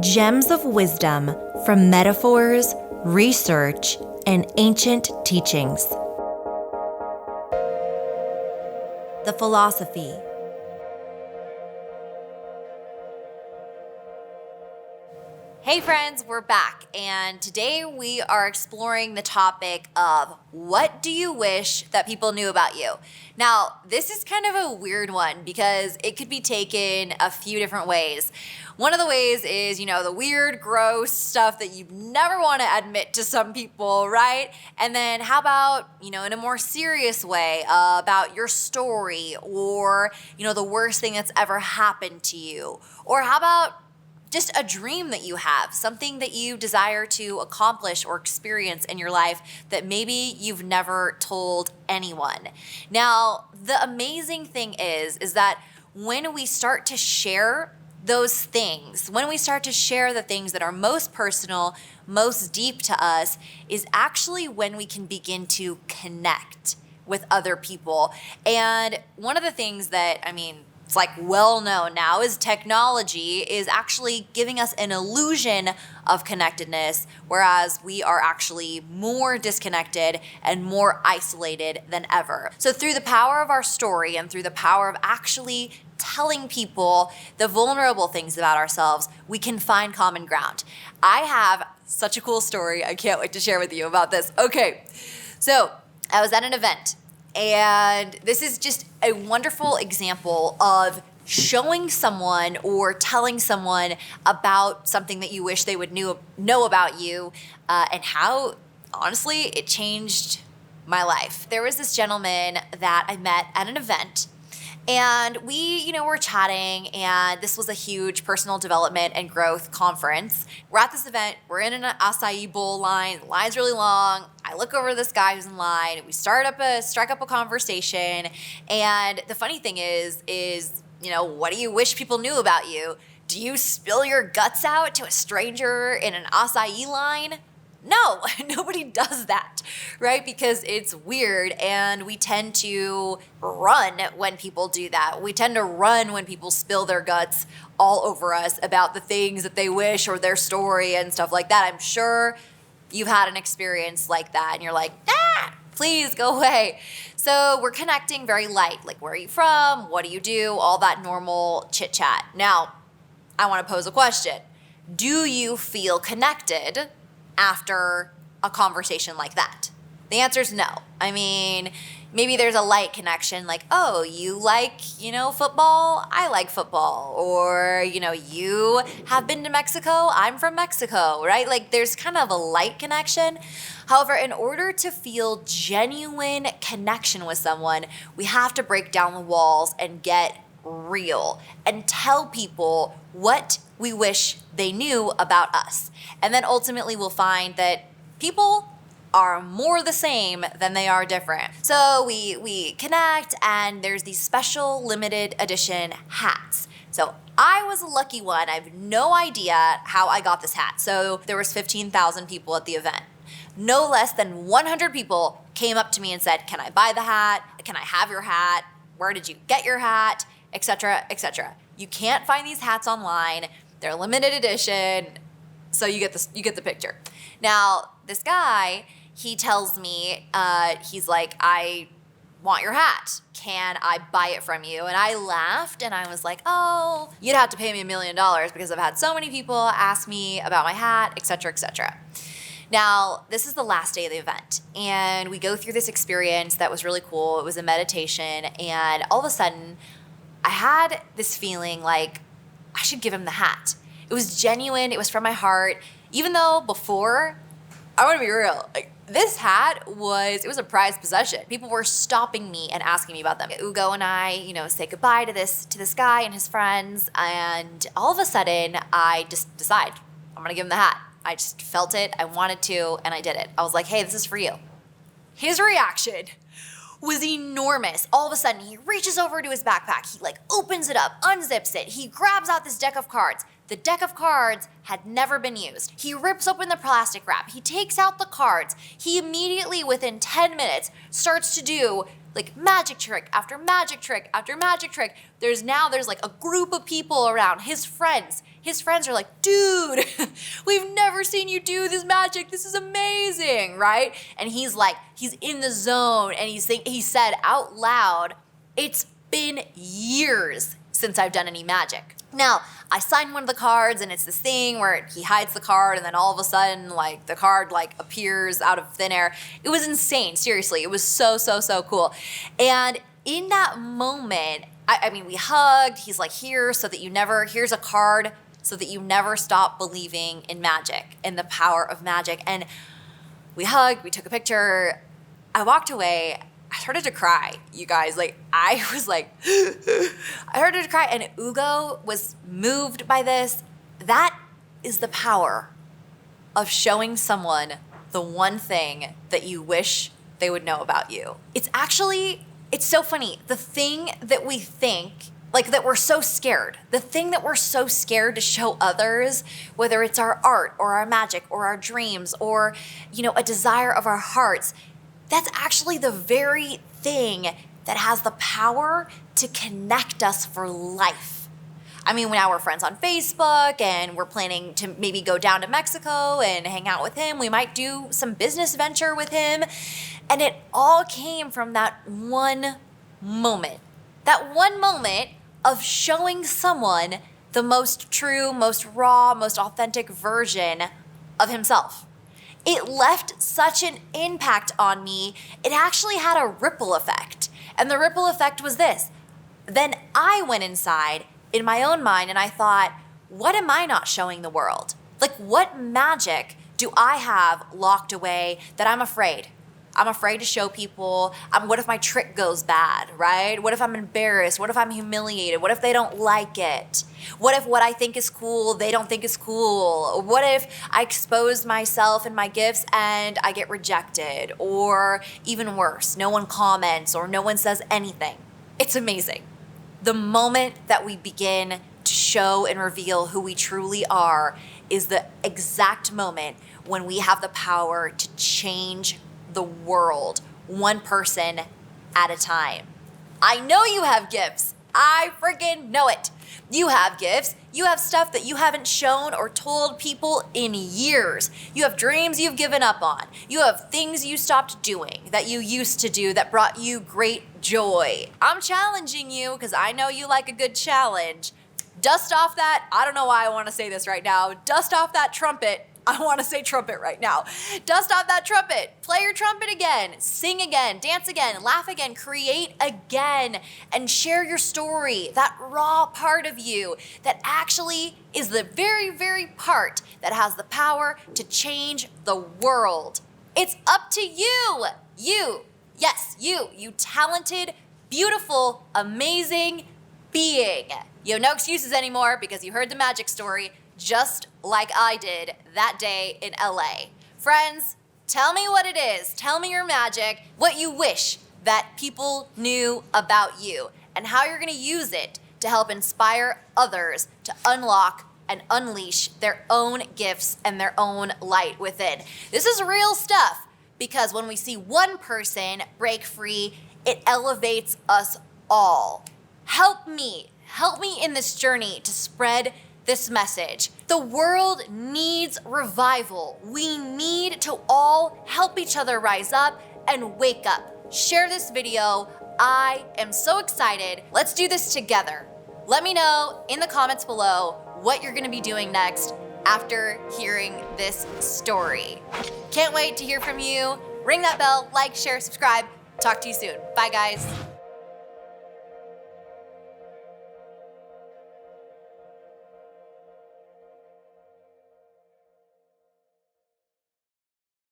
Gems of wisdom from metaphors, research, and ancient teachings. The philosophy. Hey friends, we're back, and today we are exploring the topic of what do you wish that people knew about you? Now, this is kind of a weird one because it could be taken a few different ways. One of the ways is, the weird, gross stuff that you never want to admit to some people, right? And then how about, in a more serious way about your story or, the worst thing that's ever happened to you? Or how about just a dream that you have, something that you desire to accomplish or experience in your life that maybe you've never told anyone. Now, the amazing thing is that when we start to share those things, when we start to share the things that are most personal, most deep to us, is actually when we can begin to connect with other people. And one of the things that, it's like well known now is technology is actually giving us an illusion of connectedness, whereas we are actually more disconnected and more isolated than ever. So through the power of our story and through the power of actually telling people the vulnerable things about ourselves, we can find common ground. I have such a cool story. I can't wait to share with you about this. Okay, so I was at an event, and this is just a wonderful example of showing someone or telling someone about something that you wish they would know about you, and how, honestly, it changed my life. There was this gentleman that I met at an event, and we, were chatting, and this was a huge personal development and growth conference. We're at this event, we're in an acai bowl line, the line's really long. I look over this guy who's in line, we strike up a conversation, and the funny thing is, what do you wish people knew about you? Do you spill your guts out to a stranger in an acai line? No, nobody does that, right? Because it's weird, and we tend to run when people do that. We tend to run when people spill their guts all over us about the things that they wish or their story and stuff like that. I'm sure you've had an experience like that, and you're like, please go away. So we're connecting very light, like where are you from? What do you do? All that normal chit chat. Now, I want to pose a question. Do you feel connected after a conversation like that? The answer is no. Maybe there's a light connection, like, oh, you like, football? I like football. Or, you have been to Mexico? I'm from Mexico, right? Like, there's kind of a light connection. However, in order to feel genuine connection with someone, we have to break down the walls and get real and tell people what we wish they knew about us. And then ultimately we'll find that people are more the same than they are different. So we connect, and there's these special limited edition hats. So I was a lucky one. I have no idea how I got this hat. So there was 15,000 people at the event. No less than 100 people came up to me and said, can I buy the hat? Can I have your hat? Where did you get your hat? Etc., etc. You can't find these hats online. They're limited edition. So you get the picture. Now, this guy, he tells me, he's like, I want your hat. Can I buy it from you? And I laughed, and I was like, oh, you'd have to pay me $1 million because I've had so many people ask me about my hat, etc., etc. Now, this is the last day of the event, and we go through this experience that was really cool. It was a meditation, and all of a sudden, I had this feeling like I should give him the hat. It was genuine. It was from my heart. Even though before, I want to be real, like, this hat was a prized possession. People were stopping me and asking me about them. Ugo and I, say goodbye to this guy and his friends, and all of a sudden, I just decide I'm gonna give him the hat. I just felt it, I wanted to, and I did it. I was like, hey, this is for you. His reaction was enormous. All of a sudden, he reaches over to his backpack. He opens it up, unzips it. He grabs out this deck of cards. The deck of cards had never been used. He rips open the plastic wrap. He takes out the cards. He immediately, within 10 minutes, starts to do magic trick after magic trick after magic trick. There's a group of people around, his friends, His friends are like, dude, we've never seen you do this magic. This is amazing, right? And he's like, he's in the zone, and he said out loud, it's been years since I've done any magic. Now, I signed one of the cards, and it's this thing where he hides the card, and then all of a sudden, like, the card, like, appears out of thin air. It was insane, seriously. It was so, so, so cool. And in that moment, I mean, we hugged. He's like, here's a card so that you never stop believing in magic and the power of magic. And we hugged, we took a picture. I walked away. I started to cry, you guys. Like, I was like, I started to cry, and Ugo was moved by this. That is the power of showing someone the one thing that you wish they would know about you. It's so funny. The thing that we think, like, that we're so scared, the thing that we're so scared to show others, whether it's our art or our magic or our dreams or, a desire of our hearts, that's actually the very thing that has the power to connect us for life. I mean, now we're friends on Facebook, and we're planning to maybe go down to Mexico and hang out with him. We might do some business venture with him. And it all came from that one moment. That one moment of showing someone the most true, most raw, most authentic version of himself. It left such an impact on me. It actually had a ripple effect. And the ripple effect was this. Then I went inside in my own mind, and I thought, what am I not showing the world? Like, what magic do I have locked away that I'm afraid? I'm afraid to show people. What if my trick goes bad, right? What if I'm embarrassed? What if I'm humiliated? What if they don't like it? What if what I think is cool, they don't think is cool? What if I expose myself and my gifts and I get rejected? Or even worse, no one comments or no one says anything. It's amazing. The moment that we begin to show and reveal who we truly are is the exact moment when we have the power to change the world, one person at a time. I know you have gifts. I freaking know it. You have gifts. You have stuff that you haven't shown or told people in years. You have dreams you've given up on. You have things you stopped doing that you used to do that brought you great joy. I'm challenging you because I know you like a good challenge. Dust off that, I don't know why I want to say this right now, dust off that trumpet. I want to say trumpet right now. Dust off that trumpet. Play your trumpet again. Sing again. Dance again. Laugh again. Create again. And share your story. That raw part of you that actually is the very, very part that has the power to change the world. It's up to you. You. Yes, you talented, beautiful, amazing being. You have no excuses anymore because you heard the magic story, just like I did that day in LA. Friends, tell me what it is. Tell me your magic, what you wish that people knew about you, and how you're gonna use it to help inspire others to unlock and unleash their own gifts and their own light within. This is real stuff, because when we see one person break free, it elevates us all. Help me in this journey to spread this message. The world needs revival. We need to all help each other rise up and wake up. Share this video. I am so excited. Let's do this together. Let me know in the comments below what you're gonna be doing next after hearing this story. Can't wait to hear from you. Ring that bell, like, share, subscribe. Talk to you soon. Bye, guys.